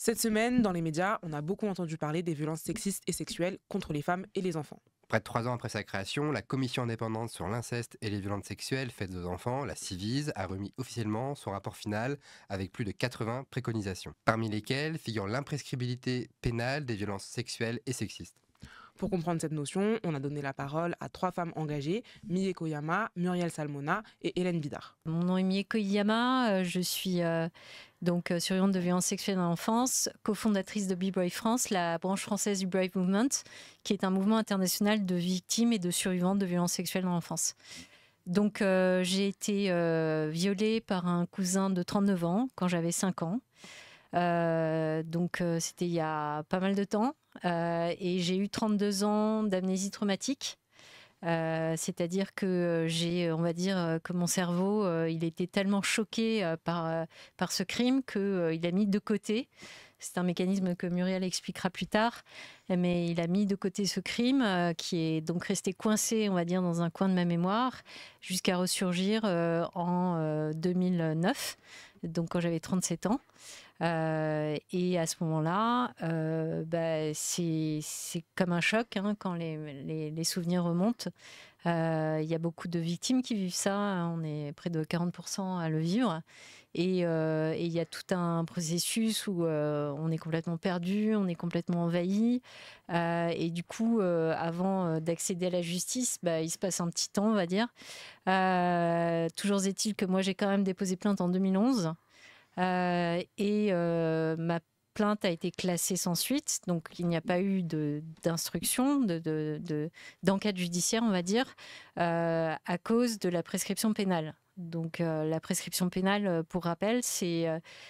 Cette semaine, dans les médias, on a beaucoup entendu parler des violences sexistes et sexuelles contre les femmes et les enfants. Près de 3 ans après sa création, la Commission indépendante sur l'inceste et les violences sexuelles faites aux enfants, la Civise, a remis officiellement son rapport final avec plus de 80 préconisations, parmi lesquelles figure l'imprescriptibilité pénale des violences sexuelles et sexistes. Pour comprendre cette notion, on a donné la parole à trois femmes engagées, Mie Koyama, Muriel Salmona et Hélène Bidard. Mon nom est Mieko Iyama, je suis survivante de violences sexuelles dans l'enfance, cofondatrice de Be Brave France, la branche française du Brave Movement, qui est un mouvement international de victimes et de survivantes de violences sexuelles dans l'enfance. Donc j'ai été violée par un cousin de 39 ans quand j'avais 5 ans. C'était il y a pas mal de temps. Et j'ai eu 32 ans d'amnésie traumatique. C'est-à-dire que on va dire que mon cerveau, il était tellement choqué par ce crime qu'il a mis de côté. C'est un mécanisme que Muriel expliquera plus tard, mais il a mis de côté ce crime qui est donc resté coincé, on va dire, dans un coin de ma mémoire, jusqu'à ressurgir en 2009, donc quand j'avais 37 ans. Et à ce moment-là, c'est comme un choc quand les souvenirs remontent. Il y a beaucoup de victimes qui vivent ça. On est près de 40% à le vivre. Et il y a tout un processus où on est complètement perdu, on est complètement envahi. Et du coup, avant d'accéder à la justice, il se passe un petit temps, on va dire. Toujours est-il que moi, j'ai quand même déposé plainte en 2011. Ma plainte a été classée sans suite, donc il n'y a pas eu d'instruction, d'enquête judiciaire, on va dire, à cause de la prescription pénale. Donc la prescription pénale, pour rappel, c'est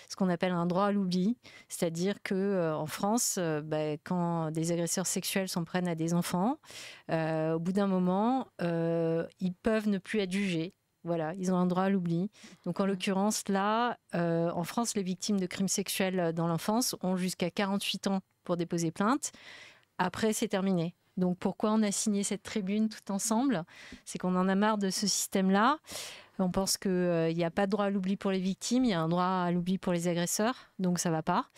ce qu'on appelle un droit à l'oubli, c'est-à-dire que en France, quand des agresseurs sexuels s'en prennent à des enfants, au bout d'un moment, ils peuvent ne plus être jugés. Voilà, ils ont un droit à l'oubli. Donc en l'occurrence, là, en France, les victimes de crimes sexuels dans l'enfance ont jusqu'à 48 ans pour déposer plainte. Après, c'est terminé. Donc pourquoi on a signé cette tribune tout ensemble? C'est qu'on en a marre de ce système-là. On pense qu'il n'y a pas de droit à l'oubli pour les victimes, il y a un droit à l'oubli pour les agresseurs, donc ça ne va pas.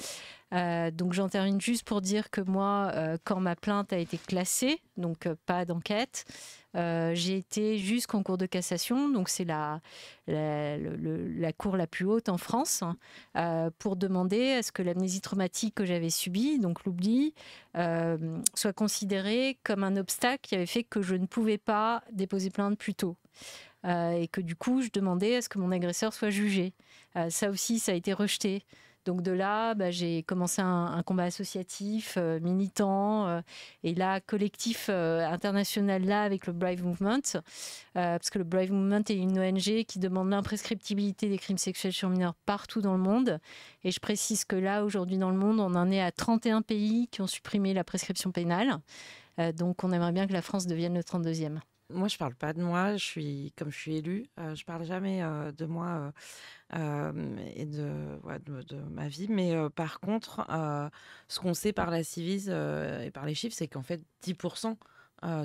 Donc j'en termine juste pour dire que moi, quand ma plainte a été classée, donc pas d'enquête, j'ai été jusqu'en cour de cassation, donc c'est la cour la plus haute en France, pour demander à ce que l'amnésie traumatique que j'avais subie, donc l'oubli, soit considérée comme un obstacle qui avait fait que je ne pouvais pas déposer plainte plus tôt. Et que du coup, je demandais à ce que mon agresseur soit jugé. Ça aussi, ça a été rejeté. Donc de là, j'ai commencé un combat associatif, militant, et là, collectif international là avec le Brave Movement, parce que le Brave Movement est une ONG qui demande l'imprescriptibilité des crimes sexuels sur mineurs partout dans le monde. Et je précise que là, aujourd'hui dans le monde, on en est à 31 pays qui ont supprimé la prescription pénale. Donc on aimerait bien que la France devienne le 32e. Moi, je parle pas de moi. Comme je suis élue, je parle jamais de moi et de ma vie. Mais par contre, ce qu'on sait par la Civise et par les chiffres, c'est qu'en fait, 10%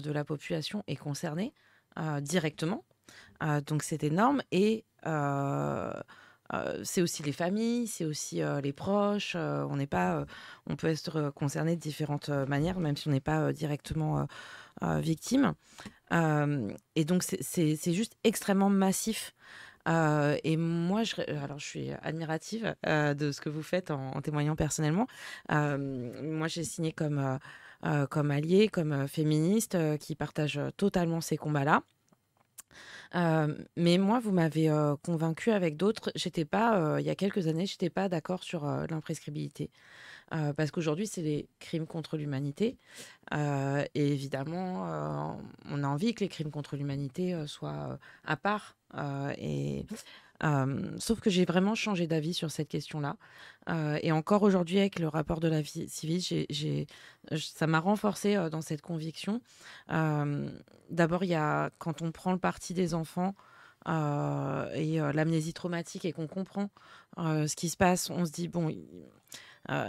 de la population est concernée directement. Donc, c'est énorme. Et c'est aussi les familles, c'est aussi les proches. On peut être concerné de différentes manières, même si on n'est pas directement victime. Et donc, c'est juste extrêmement massif. Et moi, je suis admirative de ce que vous faites en témoignant personnellement. Moi, j'ai signé comme alliée, comme féministe, qui partage totalement ces combats-là. Mais moi, vous m'avez convaincue avec d'autres. J'étais pas, il y a quelques années, j'étais pas d'accord sur l'imprescriptibilité. Parce qu'aujourd'hui, c'est les crimes contre l'humanité. Et évidemment, on a envie que les crimes contre l'humanité soient à part. Sauf que j'ai vraiment changé d'avis sur cette question-là. Et encore aujourd'hui, avec le rapport de la vie civile, ça m'a renforcée dans cette conviction. D'abord, quand on prend le parti des enfants et l'amnésie traumatique et qu'on comprend ce qui se passe, on se dit, bon,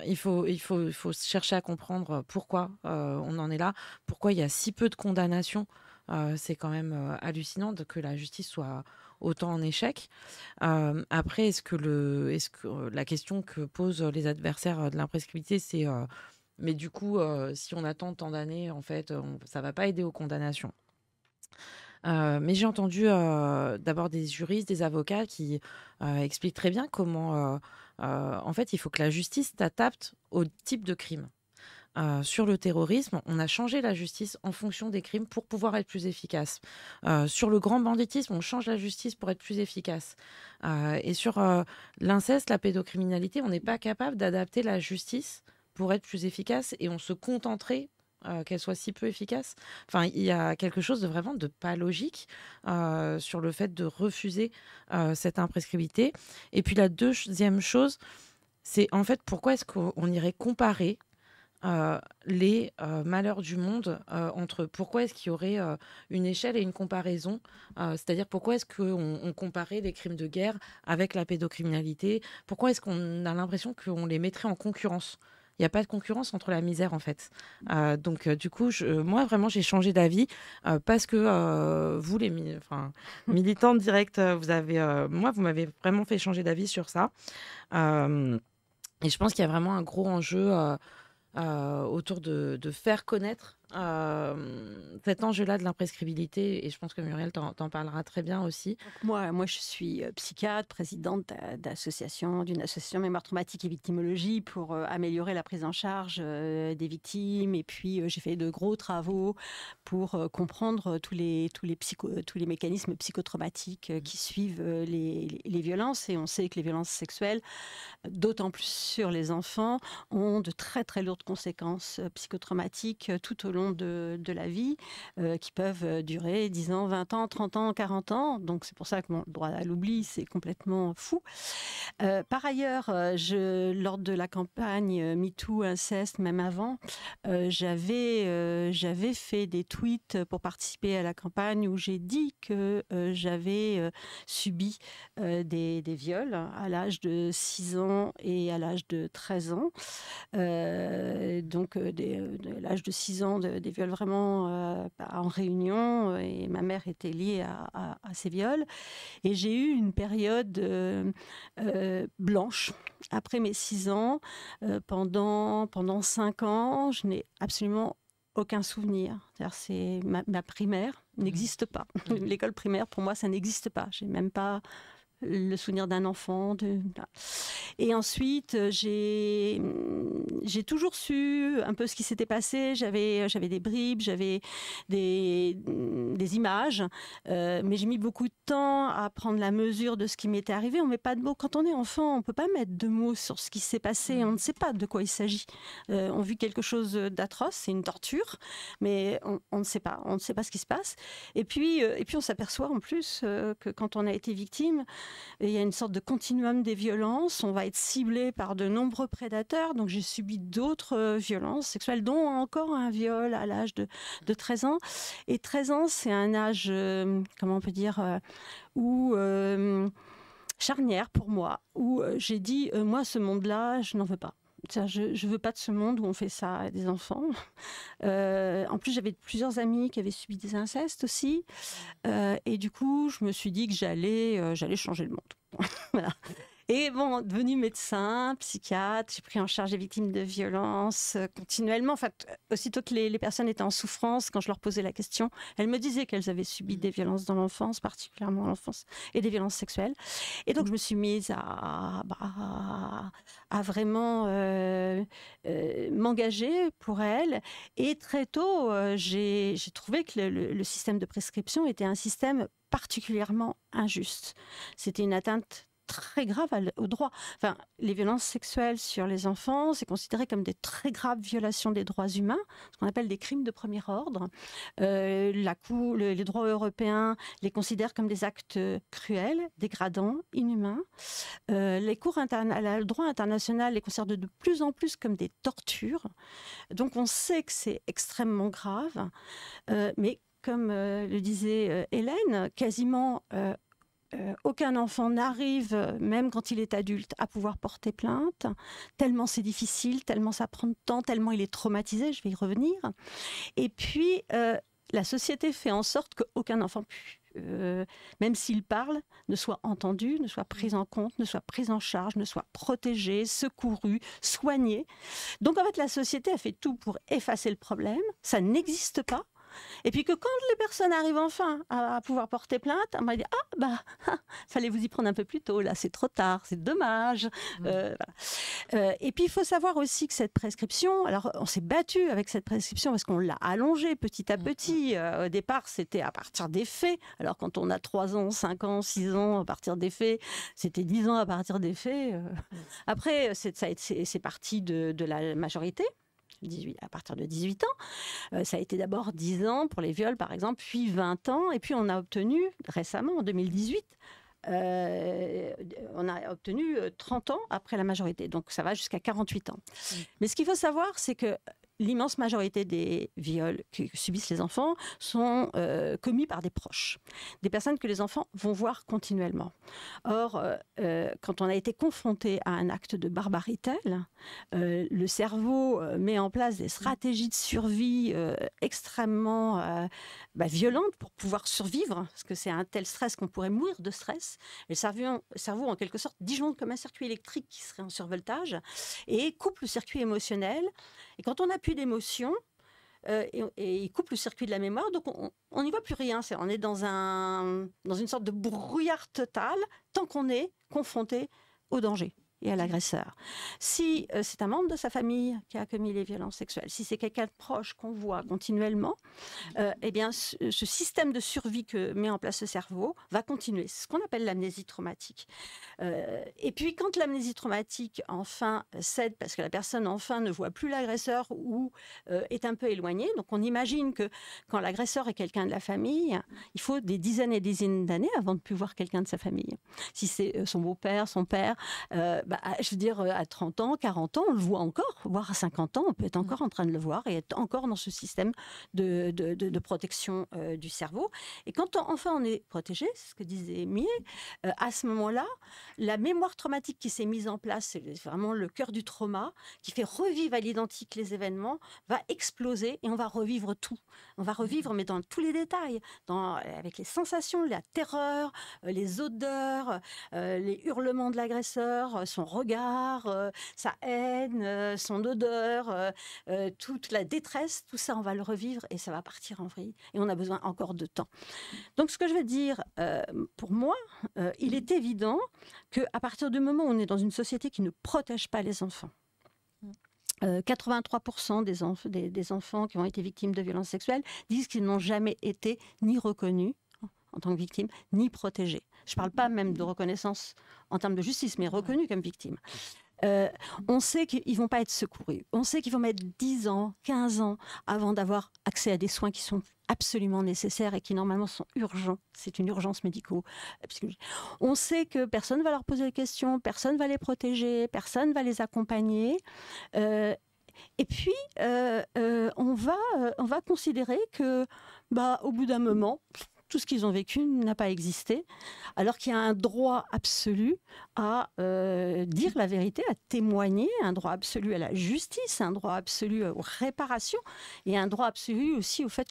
il faut chercher à comprendre pourquoi on en est là, pourquoi il y a si peu de condamnations c'est quand même hallucinant que la justice soit autant en échec. Après, est-ce que la question que posent les adversaires de l'imprescriptibilité, c'est mais du coup, si on attend tant d'années, en fait, ça va pas aider aux condamnations. Mais j'ai entendu d'abord des juristes, des avocats qui expliquent très bien comment, en fait, il faut que la justice s'adapte au type de crime. Sur le terrorisme, on a changé la justice en fonction des crimes pour pouvoir être plus efficace. Sur le grand banditisme, on change la justice pour être plus efficace. Et sur l'inceste, la pédocriminalité, on n'est pas capable d'adapter la justice pour être plus efficace et on se contenterait qu'elle soit si peu efficace. Enfin, il y a quelque chose de vraiment de pas logique sur le fait de refuser cette imprescriptibilité. Et puis la deuxième chose, c'est en fait pourquoi est-ce qu'on irait comparer les malheurs du monde entre pourquoi est-ce qu'il y aurait une échelle et une comparaison, c'est-à-dire pourquoi est-ce qu'on comparait les crimes de guerre avec la pédocriminalité, pourquoi est-ce qu'on a l'impression qu'on les mettrait en concurrence. Il n'y a pas de concurrence entre la misère en fait. Donc du coup, moi vraiment j'ai changé d'avis parce que vous les militantes directes, vous m'avez vraiment fait changer d'avis sur ça. Et je pense qu'il y a vraiment un gros enjeu autour de faire connaître cet enjeu-là de l'imprescriptibilité, et je pense que Muriel t'en parlera très bien aussi. Donc moi, je suis psychiatre, présidente d'une association Mémoire traumatique et victimologie pour améliorer la prise en charge des victimes, et puis j'ai fait de gros travaux pour comprendre tous les mécanismes psychotraumatiques qui suivent les violences, et on sait que les violences sexuelles, d'autant plus sur les enfants, ont de très très lourdes conséquences psychotraumatiques tout au long de la vie, qui peuvent durer 10 ans, 20 ans, 30 ans, 40 ans. Donc c'est pour ça que le droit à l'oubli, c'est complètement fou. Par ailleurs, lors de la campagne MeToo, inceste, même avant, j'avais fait des tweets pour participer à la campagne où j'ai dit que j'avais subi des viols à l'âge de 6 ans et à l'âge de 13 ans. Donc, l'âge de 6 ans, des viols vraiment en réunion, et ma mère était liée à ces viols. Et j'ai eu une période blanche après mes 6 ans. Pendant 5 ans, je n'ai absolument aucun souvenir. C'est ma primaire n'existe pas. L'école primaire, pour moi, ça n'existe pas. J'ai même pas le souvenir d'un enfant. Et ensuite, j'ai toujours su un peu ce qui s'était passé. J'avais des bribes, j'avais des images, mais j'ai mis beaucoup de temps à prendre la mesure de ce qui m'était arrivé. On met pas de mots. Quand on est enfant, on peut pas mettre de mots sur ce qui s'est passé. On ne sait pas de quoi il s'agit. On vit quelque chose d'atroce, c'est une torture, mais on ne sait pas. On ne sait pas ce qui se passe. Et puis on s'aperçoit en plus que quand on a été victime, il y a une sorte de continuum des violences. On va être ciblé par de nombreux prédateurs. Donc, j'ai subi d'autres violences sexuelles, dont encore un viol à l'âge de 13 ans. Et 13 ans, c'est un âge, comment on peut dire, charnière pour moi, où j'ai dit, moi, ce monde-là, je n'en veux pas. Je ne veux pas de ce monde où on fait ça à des enfants. En plus, j'avais plusieurs amis qui avaient subi des incestes aussi. Et du coup, je me suis dit que j'allais changer le monde. Voilà. Et bon, devenue médecin, psychiatre, j'ai pris en charge les victimes de violences continuellement. Enfin, aussitôt que les personnes étaient en souffrance, quand je leur posais la question, elles me disaient qu'elles avaient subi des violences dans l'enfance, particulièrement l'enfance, et des violences sexuelles. Et donc, je me suis mise à vraiment m'engager pour elles. Et très tôt, j'ai trouvé que le système de prescription était un système particulièrement injuste. C'était une atteinte très grave au droit. Enfin, les violences sexuelles sur les enfants, c'est considéré comme des très graves violations des droits humains, ce qu'on appelle des crimes de premier ordre. Les droits européens les considèrent comme des actes cruels, dégradants, inhumains. Le droit international les considère de plus en plus comme des tortures. Donc, on sait que c'est extrêmement grave, mais comme le disait Hélène, quasiment aucun enfant n'arrive, même quand il est adulte, à pouvoir porter plainte, tellement c'est difficile, tellement ça prend de temps, tellement il est traumatisé, je vais y revenir. Et puis, la société fait en sorte qu'aucun enfant, même s'il parle, ne soit entendu, ne soit pris en compte, ne soit pris en charge, ne soit protégé, secouru, soigné. Donc en fait, la société a fait tout pour effacer le problème. Ça n'existe pas. Et puis que quand les personnes arrivent enfin à pouvoir porter plainte, on m'a dit fallait vous y prendre un peu plus tôt, là c'est trop tard, c'est dommage. Voilà. Et puis il faut savoir aussi que cette prescription, alors on s'est battu avec cette prescription parce qu'on l'a allongée petit à petit. Au départ c'était à partir des faits, alors quand on a 3 ans, 5 ans, 6 ans à partir des faits, c'était 10 ans à partir des faits. Après c'est parti de la majorité. À partir de 18 ans. Ça a été d'abord 10 ans pour les viols, par exemple, puis 20 ans. Et puis, on a obtenu, récemment, en 2018, on a obtenu 30 ans après la majorité. Donc, ça va jusqu'à 48 ans. Mais ce qu'il faut savoir, c'est que l'immense majorité des viols que subissent les enfants sont commis par des proches, des personnes que les enfants vont voir continuellement. Or, quand on a été confronté à un acte de barbarie tel, le cerveau met en place des stratégies de survie extrêmement violentes pour pouvoir survivre, parce que c'est un tel stress qu'on pourrait mourir de stress. Et le cerveau, en quelque sorte, disjoncte comme un circuit électrique qui serait en survoltage et coupe le circuit émotionnel. Et quand on n'a plus d'émotion, et il coupe le circuit de la mémoire, donc on n'y voit plus rien. On est dans une sorte de brouillard total tant qu'on est confronté au danger et à l'agresseur. Si c'est un membre de sa famille qui a commis les violences sexuelles, si c'est quelqu'un de proche qu'on voit continuellement, eh bien, ce système de survie que met en place le cerveau va continuer. C'est ce qu'on appelle l'amnésie traumatique. Et puis, quand l'amnésie traumatique enfin cède, parce que la personne enfin ne voit plus l'agresseur ou est un peu éloignée, donc on imagine que quand l'agresseur est quelqu'un de la famille, il faut des dizaines et des dizaines d'années avant de plus voir quelqu'un de sa famille. Si c'est son beau-père, son père, je veux dire, à 30 ans, 40 ans, on le voit encore, voire à 50 ans, on peut être encore en train de le voir et être encore dans ce système de protection du cerveau. Et quand enfin on est protégé, c'est ce que disait Mie, à ce moment-là, la mémoire traumatique qui s'est mise en place, c'est vraiment le cœur du trauma, qui fait revivre à l'identique les événements, va exploser et on va revivre tout. On va revivre, mais dans tous les détails, avec les sensations, la terreur, les odeurs, les hurlements de l'agresseur, son regard, sa haine, son odeur, toute la détresse, tout ça, on va le revivre et ça va partir en vrille. Et on a besoin encore de temps. Donc, ce que je veux dire, pour moi, il est évident qu'à partir du moment où on est dans une société qui ne protège pas les enfants, 83% des enfants qui ont été victimes de violences sexuelles disent qu'ils n'ont jamais été ni reconnus en tant que victimes, ni protégés. Je ne parle pas même de reconnaissance en termes de justice, mais reconnus comme victimes. On sait qu'ils ne vont pas être secourus. On sait qu'ils vont mettre 10 ans, 15 ans avant d'avoir accès à des soins qui sont absolument nécessaires et qui normalement sont urgents. C'est une urgence médico-psychologique. On sait que personne ne va leur poser des questions, personne ne va les protéger, personne ne va les accompagner. Et puis, on va considérer que, au bout d'un moment, tout ce qu'ils ont vécu n'a pas existé, alors qu'il y a un droit absolu à dire la vérité, à témoigner, un droit absolu à la justice, un droit absolu aux réparations et un droit absolu aussi au fait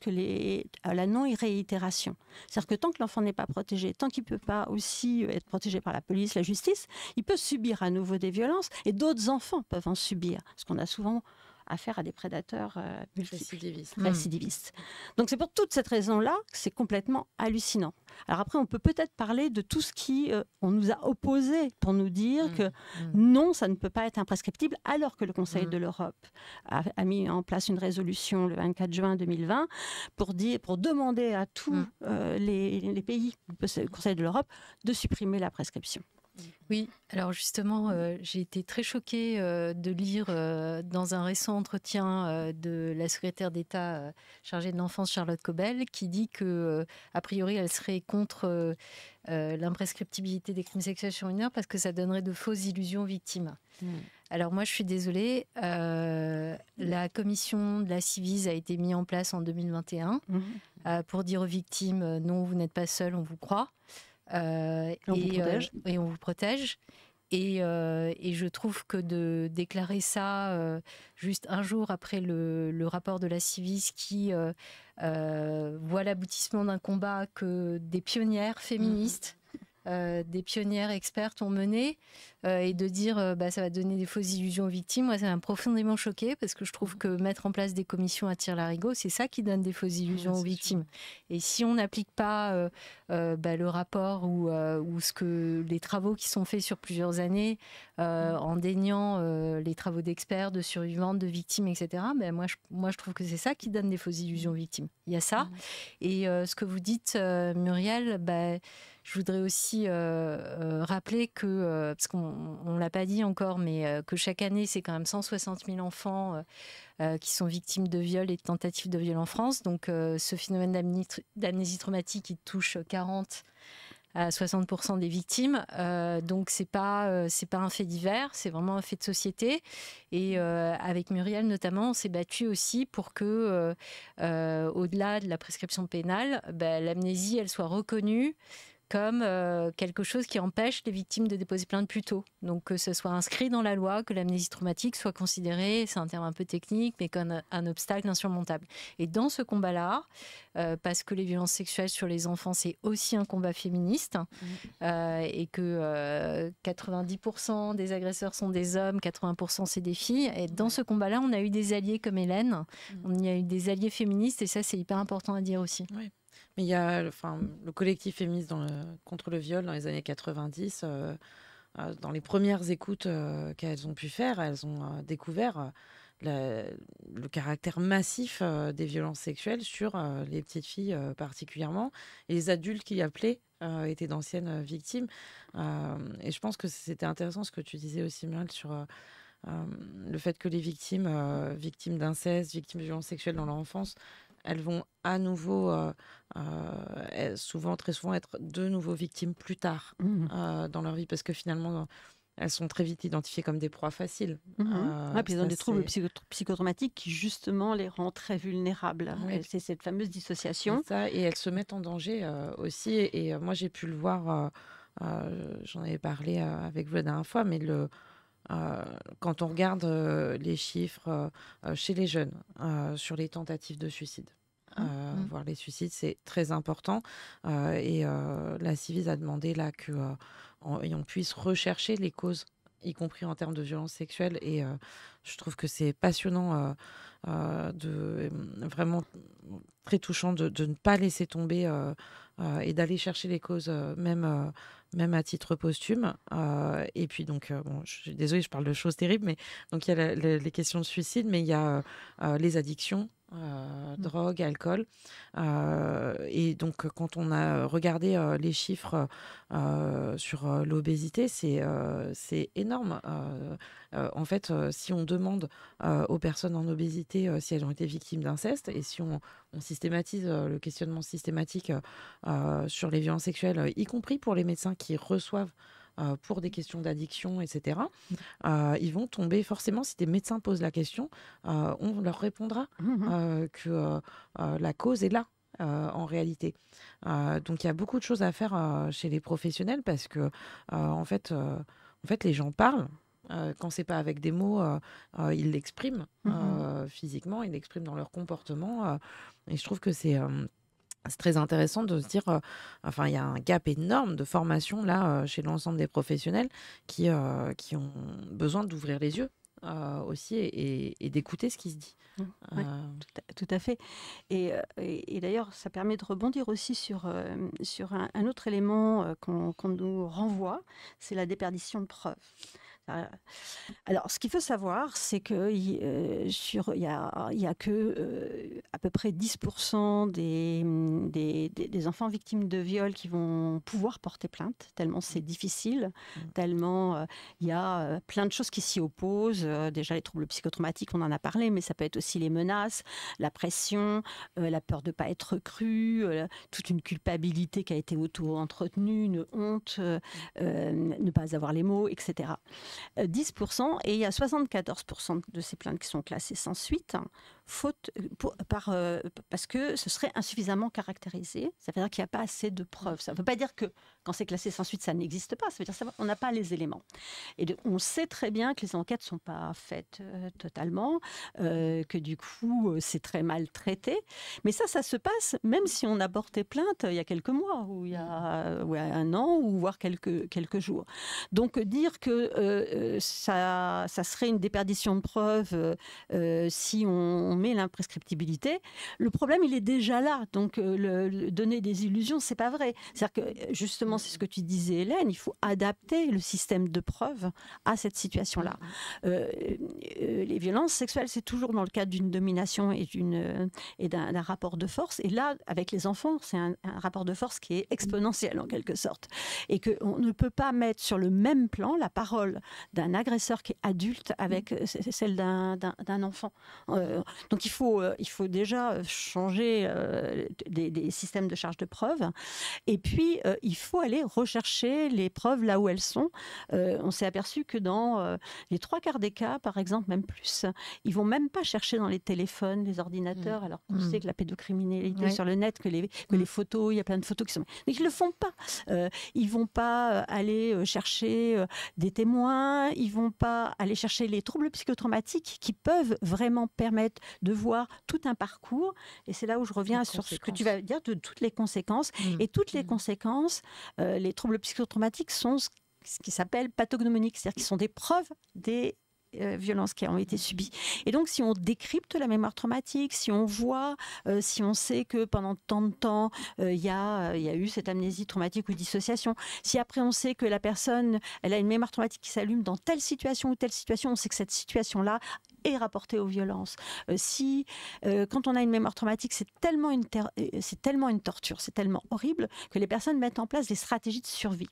à la non-réitération. C'est-à-dire que tant que l'enfant n'est pas protégé, tant qu'il ne peut pas aussi être protégé par la police, la justice, il peut subir à nouveau des violences et d'autres enfants peuvent en subir, parce qu'on a souvent affaire à des prédateurs récidivistes. Donc c'est pour toute cette raison-là que c'est complètement hallucinant. Alors après, on peut peut-être parler de tout ce qui on nous a opposé pour nous dire que non, ça ne peut pas être imprescriptible, alors que le Conseil de l'Europe a mis en place une résolution le 24 juin 2020 pour demander à tous les pays du Conseil de l'Europe de supprimer la prescription. Oui, alors justement, j'ai été très choquée de lire dans un récent entretien de la secrétaire d'État chargée de l'enfance, Charlotte Cobel, qui dit que, a priori, elle serait contre l'imprescriptibilité des crimes sexuels sur mineurs parce que ça donnerait de fausses illusions aux victimes. Alors moi, je suis désolée, la commission de la Ciivise a été mise en place en 2021 pour dire aux victimes, non, vous n'êtes pas seuls, on vous croit. Et on vous protège. Et je trouve que de déclarer ça juste un jour après le rapport de la Civis qui voit l'aboutissement d'un combat que des pionnières féministes, des pionnières expertes ont mené, et de dire ça va donner des fausses illusions aux victimes, moi ça m'a profondément choquée, parce que je trouve que mettre en place des commissions à tire-larigot, c'est ça qui donne des fausses illusions aux victimes. Et si on n'applique pas le rapport ou les travaux qui sont faits sur plusieurs années, en déniant les travaux d'experts, de survivantes, de victimes, etc., moi je trouve que c'est ça qui donne des fausses illusions aux victimes. Il y a ça. Et ce que vous dites, Muriel, je voudrais aussi rappeler que, parce qu'on ne l'a pas dit encore, mais que chaque année, c'est quand même 160 000 enfants qui sont victimes de viols et de tentatives de viol en France. Donc ce phénomène d'amnésie traumatique, il touche 40 à 60% des victimes. Donc c'est pas un fait divers, c'est vraiment un fait de société. Et avec Muriel notamment, on s'est battu aussi pour que, au-delà de la prescription pénale, l'amnésie, elle soit reconnue comme quelque chose qui empêche les victimes de déposer plainte plus tôt. Donc que ce soit inscrit dans la loi, que l'amnésie traumatique soit considérée, c'est un terme un peu technique, mais comme un obstacle insurmontable. Et dans ce combat-là, parce que les violences sexuelles sur les enfants, c'est aussi un combat féministe, et que 90% des agresseurs sont des hommes, 80% c'est des filles. Et dans ce combat-là, on a eu des alliés comme Hélène, on y a eu des alliés féministes, et ça c'est hyper important à dire aussi. Oui. Mais il y a le collectif féministe contre le viol dans les années 90. Dans les premières écoutes qu'elles ont pu faire, elles ont découvert le caractère massif des violences sexuelles sur les petites filles particulièrement. Et les adultes qui appelaient étaient d'anciennes victimes. Et je pense que c'était intéressant ce que tu disais aussi, Muriel, sur le fait que les victimes d'inceste, victimes de violences sexuelles dans leur enfance, elles vont à nouveau, très souvent, être de nouveau victimes plus tard dans leur vie, parce que finalement, elles sont très vite identifiées comme des proies faciles. Puis ils ont des troubles psychotraumatiques qui, justement, les rendent très vulnérables. Oui. C'est cette fameuse dissociation. Et elles se mettent en danger aussi. Et moi, j'ai pu le voir, j'en avais parlé avec vous la dernière fois, mais quand on regarde les chiffres chez les jeunes sur les tentatives de suicide, voir les suicides, c'est très important. Et la Civis a demandé là qu'on puisse rechercher les causes, y compris en termes de violences sexuelles. Et je trouve que c'est passionnant, vraiment très touchant de ne pas laisser tomber et d'aller chercher les causes, même à titre posthume. Et puis donc, je suis désolée, je parle de choses terribles, mais donc il y a les questions de suicide, mais il y a les addictions, drogue, alcool. Et donc, quand on a regardé les chiffres sur l'obésité, c'est énorme. En fait, si on demande aux personnes en obésité si elles ont été victimes d'inceste, et si on systématise le questionnement systématique sur les violences sexuelles, y compris pour les médecins qui reçoivent pour des questions d'addiction, etc., ils vont tomber forcément, si des médecins posent la question, on leur répondra que la cause est là. En réalité. Donc il y a beaucoup de choses à faire chez les professionnels, parce que en fait, les gens parlent. Quand c'est pas avec des mots, ils l'expriment physiquement, ils l'expriment dans leur comportement. Et je trouve que c'est très intéressant de se dire, il y a un gap énorme de formation là chez l'ensemble des professionnels qui ont besoin d'ouvrir les yeux aussi et d'écouter ce qui se dit. Oui, tout à fait. Et d'ailleurs, ça permet de rebondir aussi sur un autre élément qu'on nous renvoie, c'est la déperdition de preuves. Alors, ce qu'il faut savoir, c'est qu'il y a que à peu près 10% des enfants victimes de viol qui vont pouvoir porter plainte, tellement c'est difficile, tellement il y a plein de choses qui s'y opposent. Déjà, les troubles psychotraumatiques, on en a parlé, mais ça peut être aussi les menaces, la pression, la peur de ne pas être cru, toute une culpabilité qui a été auto-entretenue, une honte, ne pas avoir les mots, etc. 10%, et il y a 74% de ces plaintes qui sont classées sans suite, parce que ce serait insuffisamment caractérisé. Ça veut dire qu'il n'y a pas assez de preuves. Ça ne veut pas dire que quand c'est classé sans suite, ça n'existe pas. Ça veut dire qu'on n'a pas les éléments. Et on sait très bien que les enquêtes ne sont pas faites totalement, que du coup, c'est très mal traité. Mais ça se passe même si on a porté plainte il y a quelques mois, ou il y a un an, ou voire quelques jours. Donc dire que ça serait une déperdition de preuves si on met l'imprescriptibilité, le problème il est déjà là. Donc donner des illusions, c'est pas vrai. C'est-à-dire que justement, c'est ce que tu disais, Hélène, il faut adapter le système de preuves à cette situation-là. Les violences sexuelles, c'est toujours dans le cadre d'une domination et d'un rapport de force. Et là, avec les enfants, c'est un rapport de force qui est exponentiel en quelque sorte. Et qu'on ne peut pas mettre sur le même plan la parole d'un agresseur qui est adulte avec celle d'un enfant. Donc il faut déjà changer des systèmes de charge de preuves. Et puis, il faut aller rechercher les preuves là où elles sont. On s'est aperçu que dans les 3/4 des cas, par exemple, même plus, ils vont même pas chercher dans les téléphones, les ordinateurs, alors qu'on sait que la pédocriminalité sur le net, que les photos, il y a plein de photos qui sont... Mais ils le font pas. Ils vont pas aller chercher des témoins, ils vont pas aller chercher les troubles psychotraumatiques qui peuvent vraiment permettre de voir tout un parcours. Et c'est là où je reviens sur ce que tu vas dire de toutes les conséquences. Et toutes les conséquences, les troubles psychotraumatiques sont ce qui s'appelle pathognomoniques, c'est-à-dire qu'ils sont des preuves des violences qui ont été subies. Et donc, si on décrypte la mémoire traumatique, si on voit, si on sait que pendant tant de temps, il y a eu cette amnésie traumatique ou dissociation, si après on sait que la personne, elle a une mémoire traumatique qui s'allume dans telle situation ou telle situation, on sait que cette situation-là est rapportée aux violences. Quand on a une mémoire traumatique, c'est tellement une torture, c'est tellement horrible que les personnes mettent en place des stratégies de survie.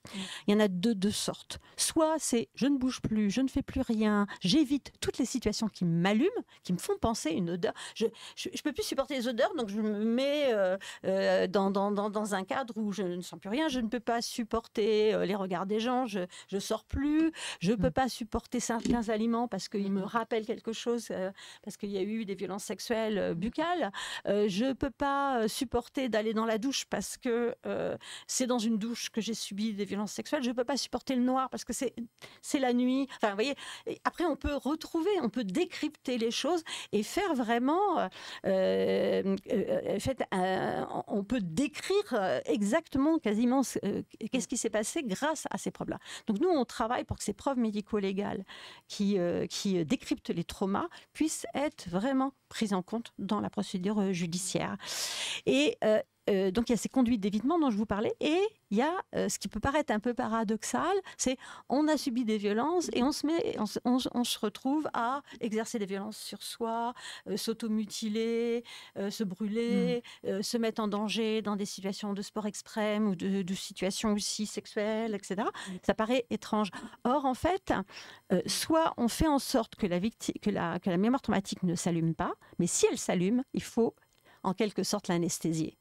Il y en a de deux sortes. Soit c'est je ne bouge plus, je ne fais plus rien, j'évite toutes les situations qui m'allument, qui me font penser une odeur. Je peux plus supporter les odeurs, donc je me mets dans un cadre où je ne sens plus rien. Je ne peux pas supporter les regards des gens, je sors plus. Je peux pas supporter certains aliments parce qu'ils me rappellent quelque chose, parce qu'il y a eu des violences sexuelles buccales. Je peux pas supporter d'aller dans la douche parce que c'est dans une douche que j'ai subi des violences sexuelles. Je peux pas supporter le noir parce que c'est la nuit. Enfin, vous voyez. Après, on peut décrypter les choses et faire vraiment... on peut décrire exactement, quasiment, qu'est-ce qui s'est passé grâce à ces preuves-là. Donc nous, on travaille pour que ces preuves médico-légales qui décryptent les traumas puissent être vraiment prises en compte dans la procédure judiciaire. Et donc il y a ces conduites d'évitement dont je vous parlais, et il y a ce qui peut paraître un peu paradoxal, c'est on a subi des violences et on se retrouve à exercer des violences sur soi, s'automutiler, se brûler, se mettre en danger dans des situations de sport extrême ou de situations aussi sexuelles, etc. Ça paraît étrange. Or, en fait, soit on fait en sorte que la mémoire traumatique ne s'allume pas, mais si elle s'allume, il faut en quelque sorte l'anesthésier.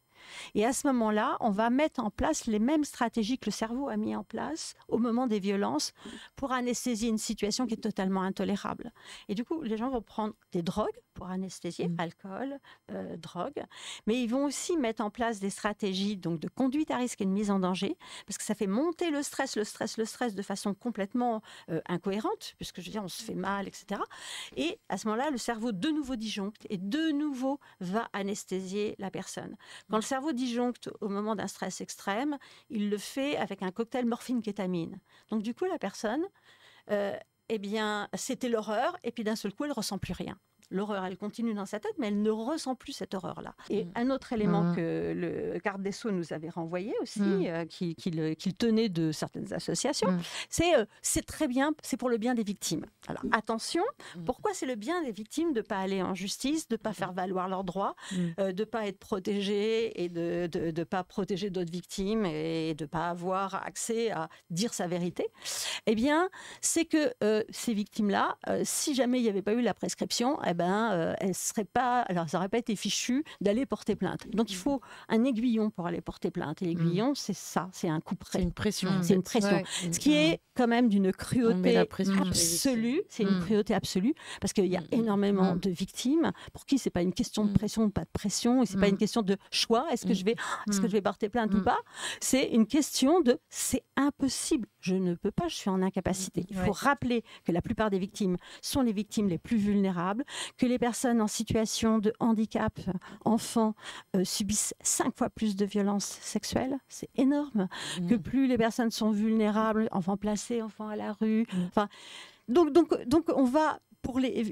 Et à ce moment-là, on va mettre en place les mêmes stratégies que le cerveau a mis en place au moment des violences pour anesthésier une situation qui est totalement intolérable. Et du coup, les gens vont prendre des drogues pour anesthésier, alcool, drogue, mais ils vont aussi mettre en place des stratégies donc, de conduite à risque et de mise en danger, parce que ça fait monter le stress de façon complètement incohérente, puisque je veux dire, on se fait mal, etc. Et à ce moment-là, le cerveau de nouveau disjoncte et de nouveau va anesthésier la personne. Quand le cerveau disjoncte au moment d'un stress extrême, il le fait avec un cocktail morphine-kétamine. Donc du coup, la personne, eh bien, c'était l'horreur, et puis d'un seul coup, elle ne ressent plus rien. L'horreur, elle continue dans sa tête, mais elle ne ressent plus cette horreur-là. Et un autre élément que le garde des Sceaux nous avait renvoyé aussi, qu'il tenait de certaines associations, c'est très bien, c'est pour le bien des victimes. Alors attention, pourquoi c'est le bien des victimes de ne pas aller en justice, de ne pas faire valoir leurs droits, de ne pas être protégées et de ne pas protéger d'autres victimes et de ne pas avoir accès à dire sa vérité? Eh bien, c'est que ces victimes-là, si jamais il n'y avait pas eu la prescription, eh ben, elles n'auraient pas été fichues d'aller porter plainte. Donc il faut un aiguillon pour aller porter plainte. Et l'aiguillon, c'est ça, c'est un coup près. C'est une pression. C'est une pression. Ce qui est quand même d'une cruauté absolue. C'est une cruauté absolue parce qu'il y a énormément de victimes pour qui c'est pas une question de pression ou pas de pression, et c'est pas une question de choix. Est-ce que je vais porter plainte ou pas? C'est une question de c'est impossible. Je ne peux pas. Je suis en incapacité. Il faut rappeler que la plupart des victimes sont les victimes les plus vulnérables, que les personnes en situation de handicap, enfants, subissent 5 fois plus de violences sexuelles. C'est énorme. Que plus les personnes sont vulnérables, enfants placés, enfants à la rue. Enfin, donc on va,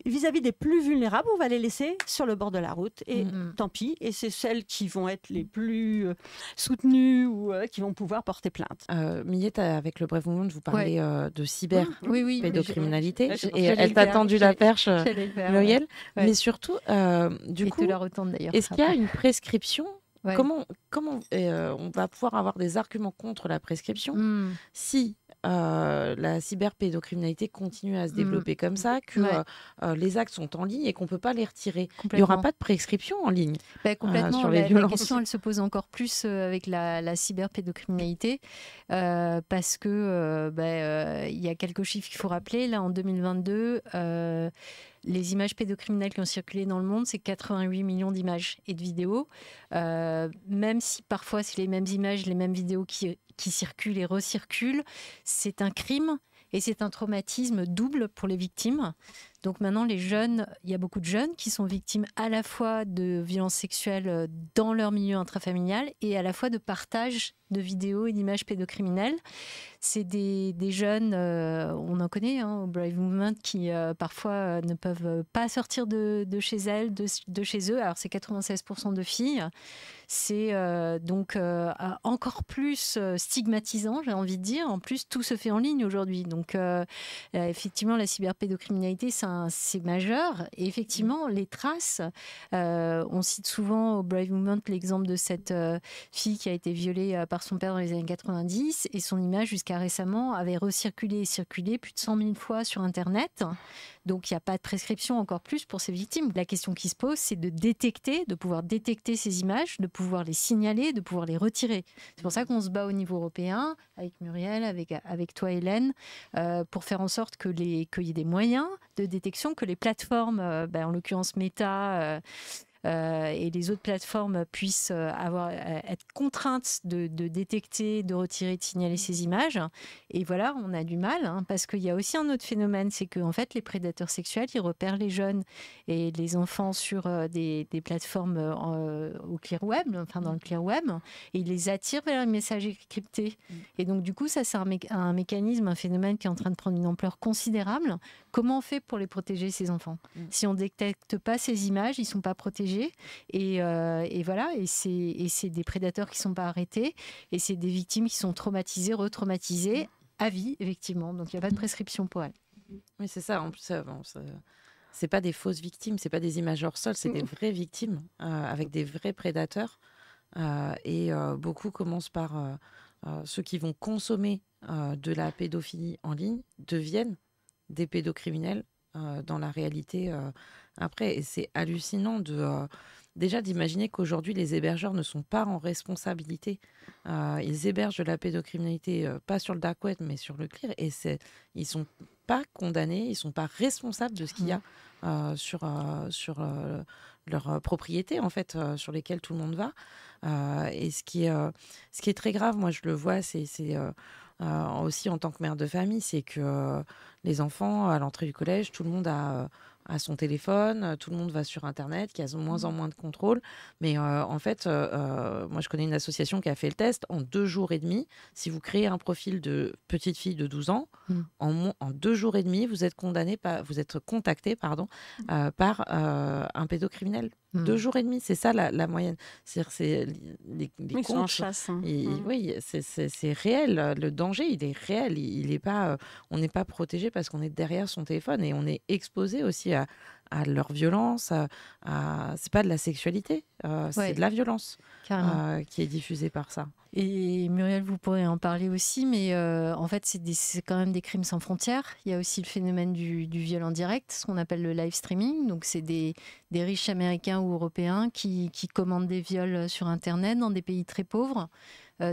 vis-à-vis des plus vulnérables, on va les laisser sur le bord de la route. Et tant pis. Et c'est celles qui vont être les plus soutenues ou qui vont pouvoir porter plainte. Millette, avec le Brave Movement, vous parlez de cyber-pédocriminalité. Et elle t'a tendu la perche, Muriel. Ouais. Mais surtout, du coup, la retourne, d'ailleurs, est-ce qu'il y a une prescription? Ouais. Comment on va pouvoir avoir des arguments contre la prescription si la cyberpédocriminalité continue à se développer comme ça, que les actes sont en ligne et qu'on ne peut pas les retirer? Il n'y aura pas de prescription en ligne complètement. sur les violences. La question, elle se pose encore plus avec la cyberpédocriminalité parce que il y a quelques chiffres qu'il faut rappeler. Là, en 2022, les images pédocriminelles qui ont circulé dans le monde, c'est 88 millions d'images et de vidéos. Même si parfois c'est les mêmes images, les mêmes vidéos qui circulent et recirculent, c'est un crime et c'est un traumatisme double pour les victimes. Donc maintenant, les jeunes, il y a beaucoup de jeunes qui sont victimes à la fois de violences sexuelles dans leur milieu intrafamilial et à la fois de partage de vidéos et d'images pédocriminelles. C'est des jeunes, on en connaît, au Brave Movement, qui parfois ne peuvent pas sortir de chez elles, de chez eux. Alors c'est 96% de filles. C'est donc encore plus stigmatisant, j'ai envie de dire. En plus, tout se fait en ligne aujourd'hui. Donc effectivement, la cyberpédocriminalité, c'est majeur. Et effectivement, les traces, on cite souvent au Brave Movement l'exemple de cette fille qui a été violée par son père dans les années 90 et son image jusqu'à récemment avait recirculé et circulé plus de 100 000 fois sur Internet. Donc il n'y a pas de prescription, encore plus pour ces victimes. La question qui se pose, c'est de pouvoir détecter ces images, de pouvoir les signaler, de pouvoir les retirer. C'est pour ça qu'on se bat au niveau européen, avec Muriel, avec toi Hélène, pour faire en sorte qu'il y ait des moyens de détection, que les plateformes, en l'occurrence Meta, et les autres plateformes puissent être contraintes de détecter, de retirer, de signaler ces images. Et voilà, on a du mal, parce qu'il y a aussi un autre phénomène, c'est que en fait, les prédateurs sexuels, ils repèrent les jeunes et les enfants sur des plateformes au clear web, dans le clear web, et ils les attirent vers les messages cryptés. Et donc, du coup, ça, c'est un mécanisme, un phénomène qui est en train de prendre une ampleur considérable. Comment on fait pour les protéger, ces enfants? Si on ne détecte pas ces images, ils ne sont pas protégés. Et voilà, et c'est des prédateurs qui ne sont pas arrêtés, et c'est des victimes qui sont traumatisées, retraumatisées à vie, effectivement. Donc il n'y a pas de prescription pour elles. Oui, c'est ça. En plus, c'est pas des fausses victimes, c'est pas des images hors sol, c'est des vraies victimes avec des vrais prédateurs. Et beaucoup commencent par ceux qui vont consommer de la pédophilie en ligne deviennent des pédocriminels dans la réalité après. Et c'est hallucinant déjà d'imaginer qu'aujourd'hui, les hébergeurs ne sont pas en responsabilité. Ils hébergent de la pédocriminalité, pas sur le dark web, mais sur le clear. Et ils ne sont pas condamnés, ils ne sont pas responsables de ce qu'il y a sur leurs propriétés, en fait, sur lesquelles tout le monde va. Et ce qui est très grave, moi je le vois, c'est aussi en tant que mère de famille, c'est que les enfants, à l'entrée du collège, tout le monde a son téléphone, tout le monde va sur Internet, qui a de moins en moins de contrôle. Mais en fait, moi, je connais une association qui a fait le test. En 2 jours et demi, si vous créez un profil de petite fille de 12 ans, en 2 jours et demi, vous êtes contacté par un pédocriminel. 2 jours et demi, c'est ça la moyenne. C'est les Ils sont en chasse. Oui, c'est réel. Le danger, il est réel. Il est pas, on n'est pas protégé parce qu'on est derrière son téléphone et on est exposé aussi à leur violence. C'est pas de la sexualité, c'est de la violence qui est diffusée par ça. Et Muriel, vous pourrez en parler aussi, mais en fait, c'est quand même des crimes sans frontières. Il y a aussi le phénomène du viol en direct, ce qu'on appelle le live streaming. Donc, c'est des riches américains ou européens qui commandent des viols sur Internet dans des pays très pauvres,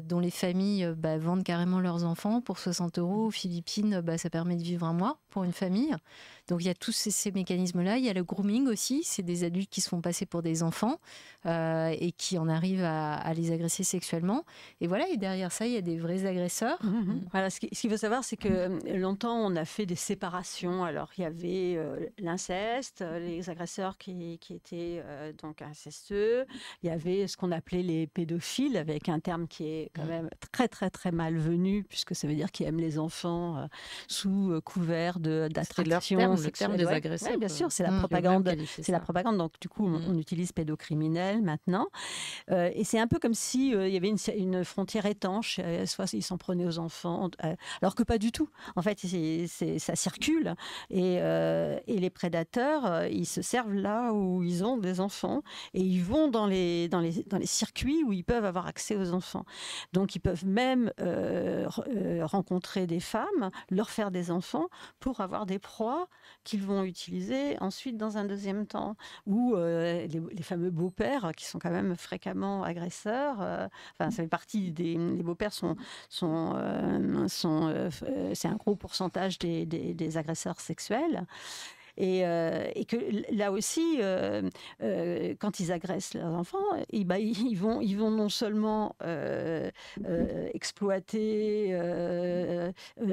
dont les familles vendent carrément leurs enfants pour 60 €. Aux Philippines, ça permet de vivre un mois pour une famille. Donc, il y a tous ces mécanismes-là. Il y a le grooming aussi. C'est des adultes qui se font passer pour des enfants et qui en arrivent à les agresser sexuellement. Et voilà, et derrière ça, il y a des vrais agresseurs. Voilà, ce qu'il faut savoir, c'est que longtemps, on a fait des séparations. Alors, il y avait l'inceste, les agresseurs qui étaient donc incestueux. Il y avait ce qu'on appelait les pédophiles, avec un terme qui est quand même très, très, très malvenu, puisque ça veut dire qu'ils aiment les enfants sous couvert d'attraction. C'est le terme des agresseurs. Oui, bien sûr, c'est la propagande. C'est la propagande. Donc, du coup, on utilise pédocriminel maintenant. Et c'est un peu comme si il y avait une frontière étanche, soit ils s'en prenaient aux enfants, alors que pas du tout. En fait, ça circule et les prédateurs, ils se servent là où ils ont des enfants et ils vont dans les circuits où ils peuvent avoir accès aux enfants. Donc, ils peuvent même rencontrer des femmes, leur faire des enfants pour avoir des proies qu'ils vont utiliser ensuite dans un deuxième temps. Ou les fameux beaux-pères qui sont quand même fréquemment agresseurs. Ça fait partie les beaux-pères c'est un gros pourcentage des agresseurs sexuels. Et que là aussi, quand ils agressent leurs enfants, ils vont non seulement exploiter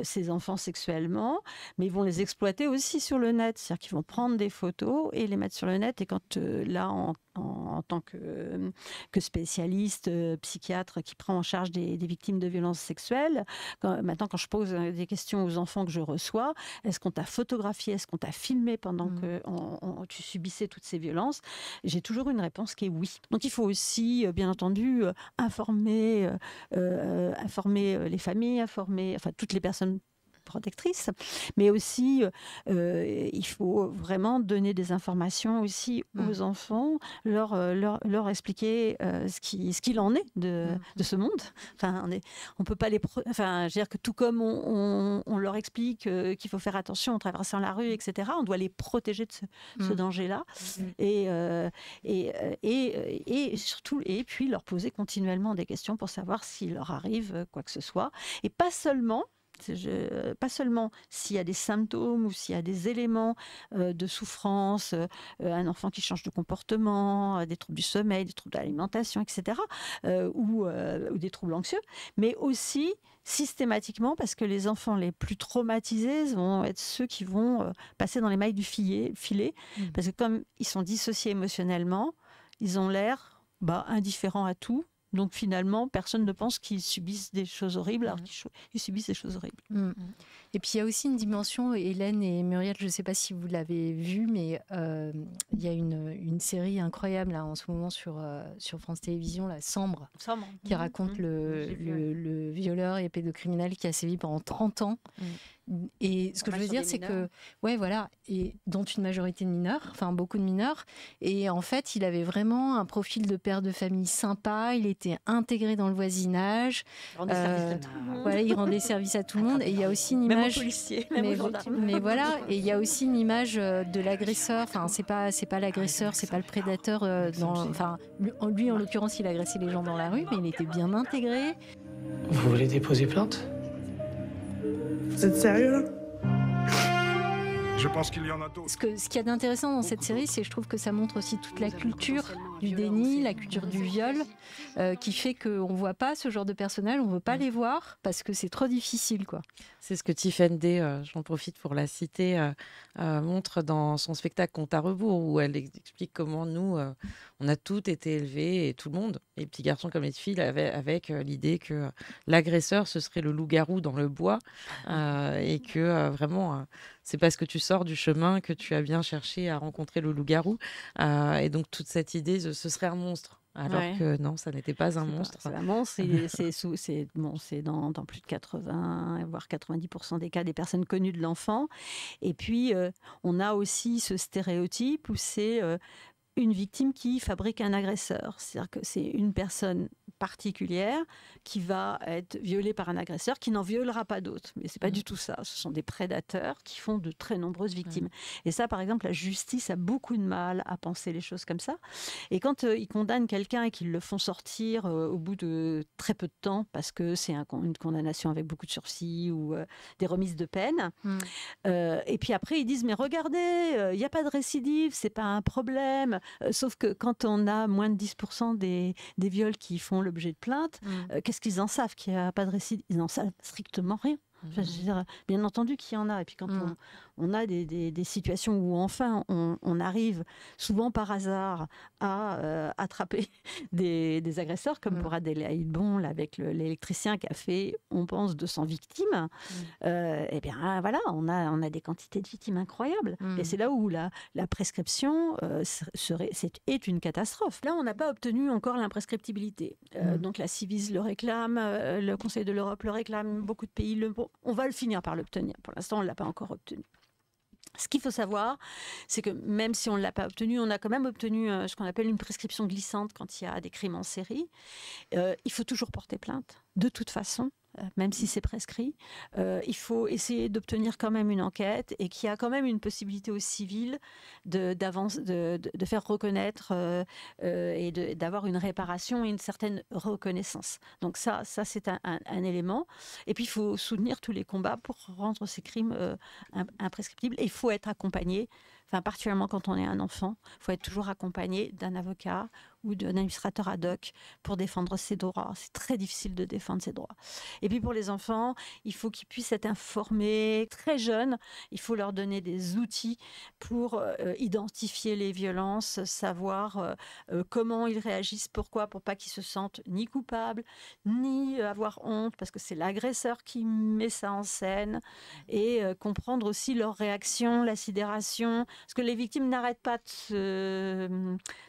ces enfants sexuellement, mais ils vont les exploiter aussi sur le net. C'est-à-dire qu'ils vont prendre des photos et les mettre sur le net. Et quand là, en tant que spécialiste, psychiatre qui prend en charge des victimes de violences sexuelles, maintenant quand je pose des questions aux enfants que je reçois, est-ce qu'on t'a photographié, est-ce qu'on t'a filmé pendant que tu subissais toutes ces violences? J'ai toujours une réponse qui est oui. Donc il faut aussi, bien entendu, informer les familles, toutes les personnes protectrices, mais aussi il faut vraiment donner des informations aussi aux enfants, leur expliquer ce qu'il en est de ce monde. Enfin, on peut pas je veux dire que tout comme on leur explique qu'il faut faire attention en traversant la rue, etc., on doit les protéger de ce danger-là et surtout, et puis leur poser continuellement des questions pour savoir s'il leur arrive quoi que ce soit, et pas seulement s'il y a des symptômes ou s'il y a des éléments de souffrance, un enfant qui change de comportement, des troubles du sommeil, des troubles de l'alimentation, etc., ou des troubles anxieux, mais aussi systématiquement, parce que les enfants les plus traumatisés vont être ceux qui vont passer dans les mailles du filet, parce que comme ils sont dissociés émotionnellement, ils ont l'air indifférents à tout. Donc finalement, personne ne pense qu'ils subissent des choses horribles, alors qu'ils subissent des choses horribles. Et puis il y a aussi une dimension, Hélène et Muriel, je ne sais pas si vous l'avez vu, mais il y a une série incroyable là, en ce moment sur France Télévisions, la Sambre, qui raconte le violeur et pédocriminel qui a sévi pendant 30 ans. Et ce que je veux dire, c'est que, et dont une majorité de mineurs, enfin beaucoup de mineurs, et en fait, il avait vraiment un profil de père de famille sympa, il était intégré dans le voisinage, il rendait service à tout le monde, et il y a aussi une image, mais voilà, et il y a aussi une image de l'agresseur, enfin c'est pas l'agresseur, c'est pas le prédateur, lui en l'occurrence, il agressait les gens dans la rue, mais il était bien intégré. Vous voulez déposer plainte ? Vous êtes sérieux là ? Je pense qu'il y en a d'autres. Ce qu'il y a d'intéressant dans cette série, c'est que je trouve que ça montre aussi toute la culture du déni, la culture du viol, qui fait qu'on ne voit pas ce genre de personnages, on ne veut pas les voir parce que c'est trop difficile, quoi. C'est ce que Tiffany Day, j'en profite pour la citer, montre dans son spectacle Compte à rebours, où elle explique comment nous, on a toutes été élevés, et tout le monde, les petits garçons comme les filles, avec l'idée que l'agresseur, ce serait le loup-garou dans le bois, et que vraiment, c'est parce que tu sors du chemin que tu as bien cherché à rencontrer le loup-garou. Et donc toute cette idée, ce serait un monstre. alors que non, ça n'était pas un monstre. C'est un monstre, c'est dans plus de 80, voire 90% des cas des personnes connues de l'enfant. Et puis, on a aussi ce stéréotype où c'est une victime qui fabrique un agresseur. C'est-à-dire que c'est une personne particulière qui va être violée par un agresseur qui n'en violera pas d'autres. Mais c'est pas du tout ça. Ce sont des prédateurs qui font de très nombreuses victimes. Et ça, par exemple, la justice a beaucoup de mal à penser les choses comme ça. Et quand ils condamnent quelqu'un et qu'ils le font sortir au bout de très peu de temps, parce que c'est une condamnation avec beaucoup de sursis ou des remises de peine, et puis après ils disent mais regardez, il n'y a pas de récidive, c'est pas un problème. Sauf que quand on a moins de 10% des viols qui font l'objet de plaintes, qu'est-ce qu'ils en savent qu'il n'y a pas de récidive? Ils n'en savent strictement rien. Enfin, je veux dire, bien entendu qu'il y en a. Et puis quand on a des situations où enfin on arrive souvent par hasard à attraper des agresseurs, comme pour Adèle Haït-Bon, avec l'électricien qui a fait, on pense, 200 victimes, et bien voilà, on a des quantités de victimes incroyables. Et c'est là où la prescription est une catastrophe. Là, on n'a pas obtenu encore l'imprescriptibilité. Donc la Ciivise le réclame, le Conseil de l'Europe le réclame, beaucoup de pays on va le finir par l'obtenir. Pour l'instant, on ne l'a pas encore obtenu. Ce qu'il faut savoir, c'est que même si on ne l'a pas obtenu, on a quand même obtenu ce qu'on appelle une prescription glissante quand il y a des crimes en série. Il faut toujours porter plainte, de toute façon. Même si c'est prescrit, il faut essayer d'obtenir quand même une enquête et qu'il y a quand même une possibilité au civil de faire reconnaître et d'avoir une réparation et une certaine reconnaissance. Donc ça c'est un élément. Et puis il faut soutenir tous les combats pour rendre ces crimes imprescriptibles. Et il faut être accompagné, particulièrement quand on est un enfant, il faut être toujours accompagné d'un avocat ou d'un administrateur ad hoc pour défendre ses droits. C'est très difficile de défendre ses droits. Et puis pour les enfants, il faut qu'ils puissent être informés très jeunes. Il faut leur donner des outils pour identifier les violences, savoir comment ils réagissent, pourquoi, pour pas qu'ils se sentent ni coupables, ni avoir honte, parce que c'est l'agresseur qui met ça en scène, et comprendre aussi leur réaction, la sidération, parce que les victimes n'arrêtent pas de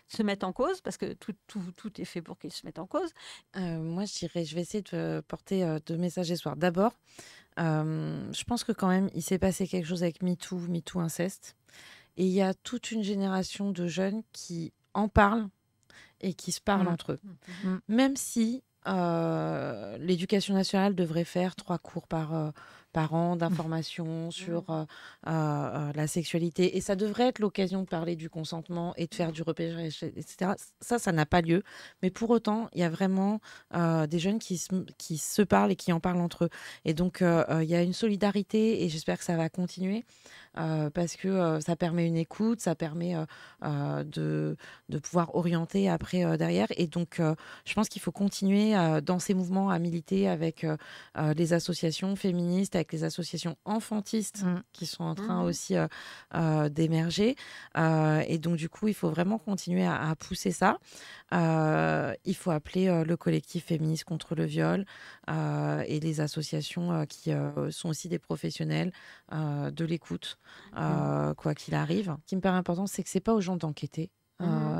se mettre en cause, parce que tout est fait pour qu'ils se mettent en cause. Moi, je vais essayer de porter 2 messages ce soir. D'abord, je pense que quand même, il s'est passé quelque chose avec MeToo inceste. Et il y a toute une génération de jeunes qui en parlent et qui se parlent entre eux. Même si l'éducation nationale devrait faire 3 cours par an d'information sur la sexualité. Et ça devrait être l'occasion de parler du consentement et de faire du repérage, etc. Ça n'a pas lieu. Mais pour autant, il y a vraiment des jeunes qui se parlent et qui en parlent entre eux. Et donc, il y a une solidarité et j'espère que ça va continuer. Parce que ça permet une écoute, ça permet de pouvoir orienter après derrière. Et donc, je pense qu'il faut continuer dans ces mouvements à militer avec les associations féministes, avec les associations enfantistes qui sont en train aussi d'émerger. Et donc, du coup, il faut vraiment continuer à pousser ça. Il faut appeler le collectif féministe contre le viol et les associations qui sont aussi des professionnels de l'écoute. Quoi qu'il arrive. Ce qui me paraît important, c'est que c'est pas aux gens d'enquêter.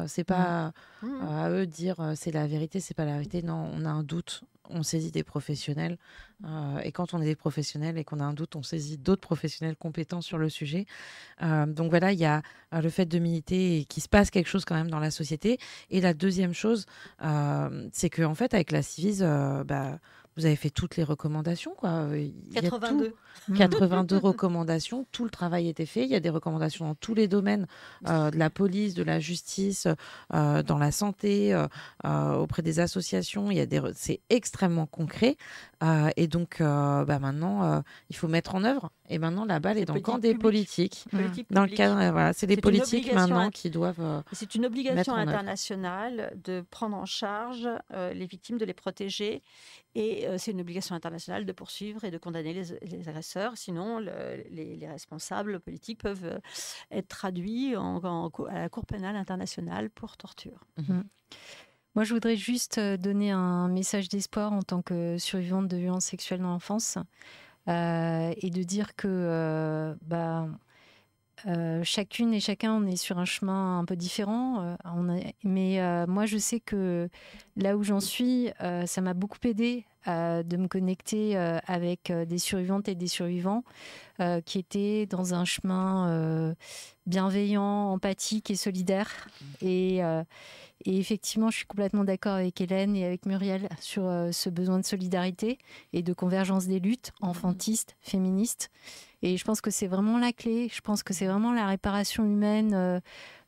C'est pas à eux de dire c'est la vérité, c'est pas la vérité. Non, on a un doute, on saisit des professionnels. Et quand on est des professionnels et qu'on a un doute, on saisit d'autres professionnels compétents sur le sujet. Donc voilà, il y a le fait de militer et qu'il se passe quelque chose quand même dans la société. Et la deuxième chose, c'est qu'en fait, avec la Ciivise, vous avez fait toutes les recommandations, quoi. 82. 82 recommandations. Tout le travail était fait. Il y a des recommandations dans tous les domaines, de la police, de la justice, dans la santé, auprès des associations. C'est extrêmement concret. Et donc, maintenant, il faut mettre en œuvre. Et maintenant, la balle est dans le camp des politiques. Dans le cadre, c'est les politiques maintenant qui doivent. C'est une obligation internationale de prendre en charge les victimes, de les protéger. Et c'est une obligation internationale de poursuivre et de condamner les agresseurs. Sinon, les responsables politiques peuvent être traduits à la Cour pénale internationale pour torture. Moi, je voudrais juste donner un message d'espoir en tant que survivante de violences sexuelles dans l'enfance et de dire que chacune et chacun, on est sur un chemin un peu différent. Mais moi, je sais que là où j'en suis, ça m'a beaucoup aidé de me connecter avec des survivantes et des survivants qui étaient dans un chemin bienveillant, empathique et solidaire. Et effectivement, je suis complètement d'accord avec Hélène et avec Muriel sur ce besoin de solidarité et de convergence des luttes enfantistes, féministes. Et je pense que c'est vraiment la clé. Je pense que c'est vraiment la réparation humaine,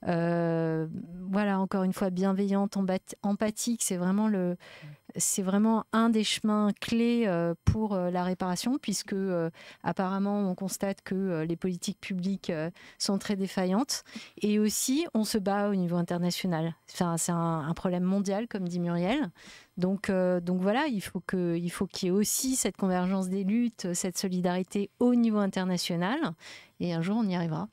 voilà, encore une fois, bienveillante, empathique. C'est vraiment un des chemins clés pour la réparation, puisque apparemment, on constate que les politiques publiques sont très défaillantes. Et aussi, on se bat au niveau international. Enfin, c'est un problème mondial, comme dit Muriel. Donc voilà, il faut qu'il y ait aussi cette convergence des luttes, cette solidarité au niveau international. Et un jour, on y arrivera.